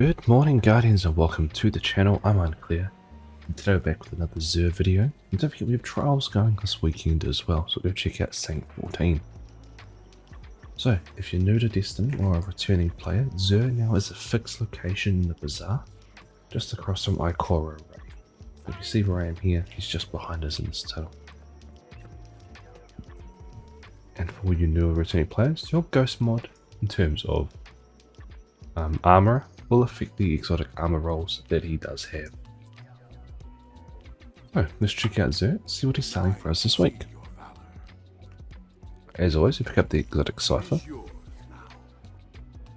Good morning, Guardians, and welcome to the channel. I'm Unclear, and today we're back with another Xur video. And don't forget we have trials going this weekend as well, so go check out Saint 14. So, if you're new to Destiny or a returning player, Xur now is a fixed location in the Bazaar, just across from Ikora Array. If you see where I am here, he's just behind us in this tunnel. And for you newer returning players, your Ghost mod, in terms of armor, will affect the exotic armor rolls that he does have. So let's check out Xur, see what he's selling for us this week. As always, we pick up the exotic cipher.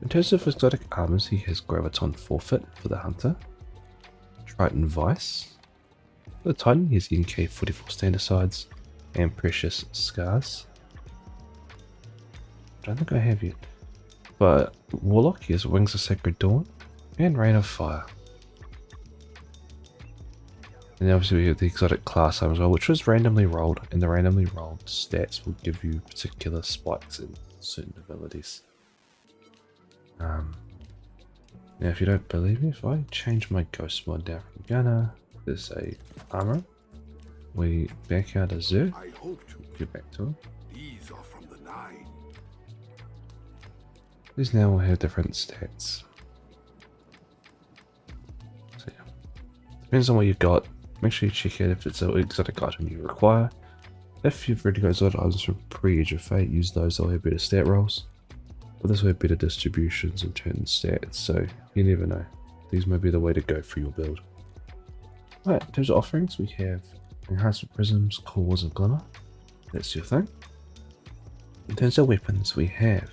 In terms of exotic armors, he has Graviton Forfeit for the Hunter, Triton Vice. For the Titan, he has NK 44 Standardsides and Precious Scars. I don't think I have yet. But Warlock, he has Wings of Sacred Dawn and Rain of Fire. And then obviously we have the exotic class armor as well, which was randomly rolled, and the randomly rolled stats will give you particular spikes in certain abilities. Now if you don't believe me, if I change my ghost mod down from Gunner, there's a armor. We back out of Xur, get back to him. These are from the Nine. These now will have different stats. So yeah, depends on what you've got. Make sure you check out if it's an exotic item you require. If you've already got exotic items from pre-Edge of Fate, use those, they'll have better stat rolls. But this will have better distributions and turn stats, so you never know. These may be the way to go for your build. Right, in terms of offerings, we have Enhancement Prisms, Cores of Glimmer. That's your thing. In terms of weapons, we have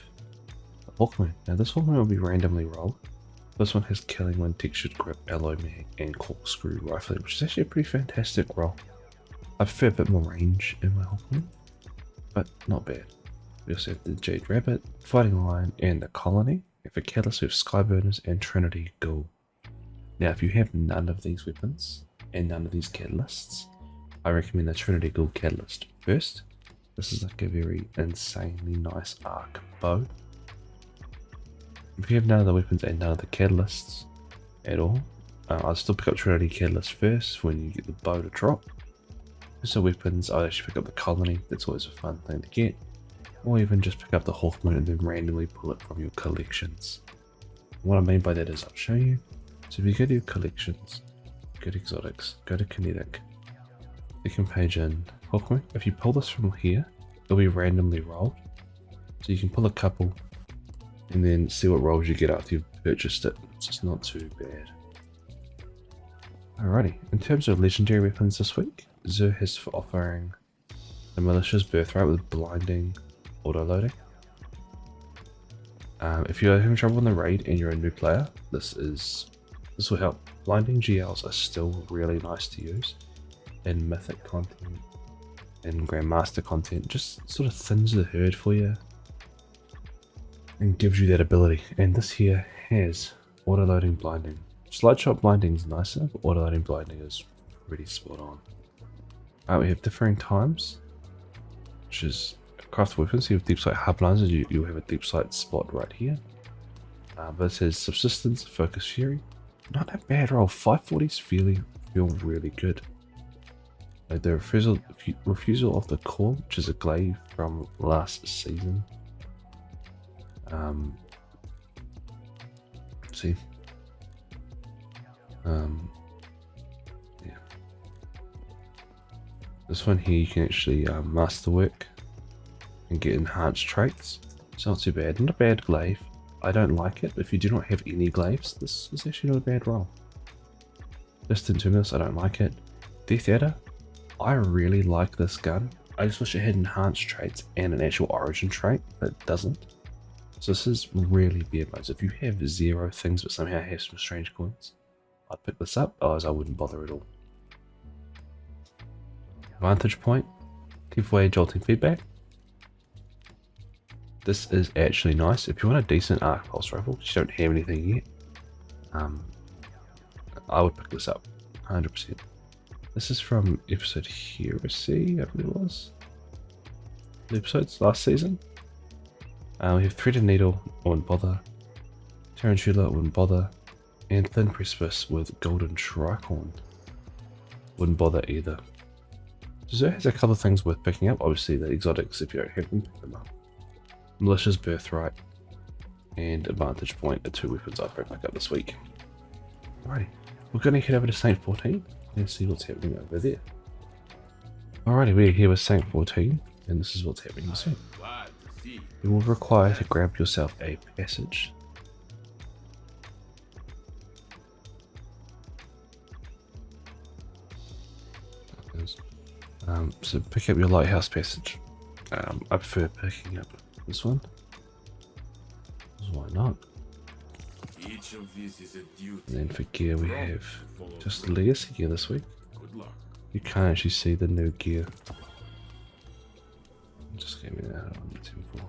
Hawkman. Now this Hawkman will be randomly rolled. This one has Killing Wind, Textured Grip, Alloy Mag, and Corkscrew Rifling, which is actually a pretty fantastic roll. I prefer a bit more range in my Hawkman, but not bad. We also have the Jade Rabbit, Fighting Lion, and the Colony. And for Catalyst we have Skyburners and Trinity Ghoul. Now if you have none of these weapons, and none of these catalysts, I recommend the Trinity Ghoul Catalyst first. This is like a very insanely nice arc bow. If you have none of the weapons and none of the catalysts at all, I'll still pick up Trinity Catalyst first when you get the bow to drop. So weapons, I'll actually pick up the Colony, that's always a fun thing to get. Or even just pick up the Hawkmoon and then randomly pull it from your collections. What I mean by that is I'll show you. So if you go to your collections, go to exotics, go to kinetic, second page in Hawkmoon. If you pull this from here, it'll be randomly rolled. So you can pull a couple and then see what rolls you get after you've purchased it. It's just not too bad. Alrighty, in terms of legendary weapons this week, Xur has for offering the Malicious Birthright with blinding auto-loading. If you're having trouble in the raid and you're a new player, this will help. Blinding GLs are still really nice to use in mythic content and Grandmaster content. Just sort of thins the herd for you and gives you that ability. And this here has auto-loading blinding. Slide shot blinding is nicer, but auto-loading blinding is pretty spot on. We have differing times, which is craft weapons. So you have deep sight harblines, you'll have a deep sight spot right here. But it says subsistence, focus fury. Not a bad roll. 540s feel really good. Like the refusal of the call, which is a glaive from last season. See. Yeah. This one here you can actually masterwork and get enhanced traits. It's not too bad. Not a bad glaive. I don't like it, but if you do not have any glaives, this is actually not a bad roll. Just in terms of this, I don't like it. Death Adder, I really like this gun. I just wish it had enhanced traits and an actual origin trait, but it doesn't. So this is really bare bones. If you have 0 things but somehow have some strange coins, I'd pick this up, otherwise I wouldn't bother at all. Vantage point, giveaway jolting feedback. This is actually nice. If you want a decent arc pulse rifle, you don't have anything yet, I would pick this up, 100%. This is from episode Heresy, I believe it was. The episodes last season. We have Threaded Needle, I wouldn't bother. Tarantula, I wouldn't bother. And Thin Precipice with Golden Tricorn. Wouldn't bother either. Dessert has a couple of things worth picking up. Obviously the exotics, if you don't have them, pick them up. Malicious Birthright and Advantage Point are 2 weapons I picked back up this week. Alrighty, we're going to head over to Saint 14 and see what's happening over there. Alrighty, we're here with Saint 14 and this is what's happening this week. You will require to grab yourself a passage. So pick up your lighthouse passage. I prefer picking up this one. Why not? Each of these is a duty. And then for gear we have just the legacy gear this week. Good luck. You can't actually see the new gear. Just give me that on the temple.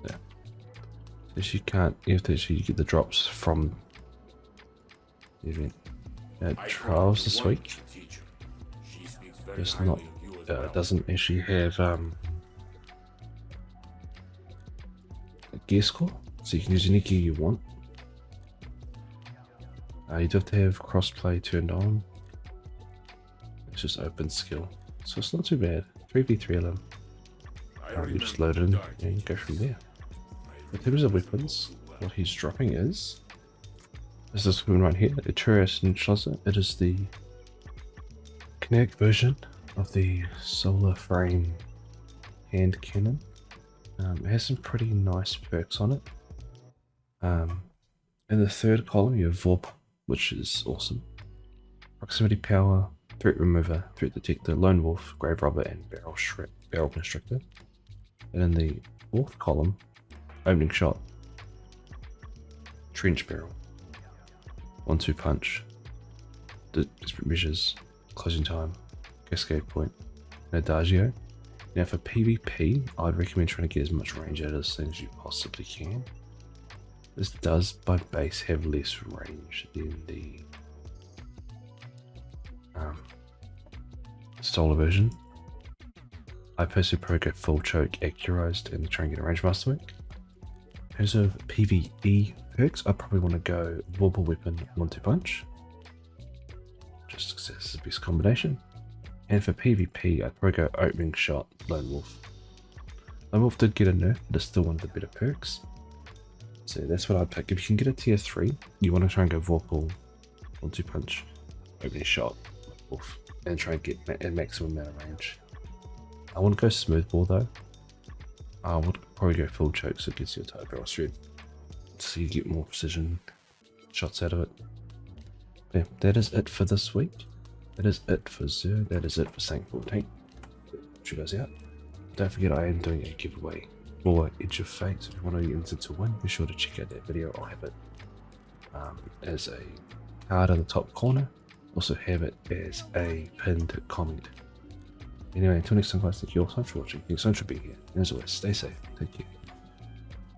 Yeah. So you can't, you have to actually get the drops from the event. Trials this week. It's not, doesn't actually have a gear score, so you can use any gear you want. You do have to have crossplay turned on. It's just open skill, so it's not too bad. 3v3 of them. You just load it in and go from there. In terms of weapons, what he's dropping is this one right here, the Eturius Neutralizer. It is the kinetic version of the solar frame hand cannon. It has some pretty nice perks on it. In the third column you have Vorp, which is awesome. Proximity power, threat remover, threat detector, lone wolf, grave robber, and barrel constrictor. And in the fourth column, opening shot, trench barrel, 1-2 punch, desperate measures, closing time, cascade point, and adagio. Now for PvP, I'd recommend trying to get as much range out of this thing as you possibly can. This does by base have less range than the solar version. I personally probably go full choke accurized and try and get a range master work. In terms of PvE perks, I probably want to go Vorpal Weapon 1-2 punch, just because this is the best combination. And for PvP, I'd probably go opening shot Lone Wolf. Lone Wolf did get a nerf, but it's still one of the better perks. So that's what I'd pick. If you can get a tier 3, you want to try and go Vorpal 1-2 punch, opening shot, Wolf, and try and get a maximum amount of range. I want to go smoothball though. I would probably go full choke, so it gives you a tight barrel thread, so you get more precision shots out of it. Yeah, that is it for this week. That is it for Zer. That is it for Saint 14. Check us out. Don't forget I am doing a giveaway for Edge of Fate. So if you want to get entered to win, be sure to check out that video. I'll have it as a card in the top corner. Also have it as a pinned comment. Anyway, until next time guys, thank you all so much for watching. Thanks so much for being here. And as always, stay safe. Take care.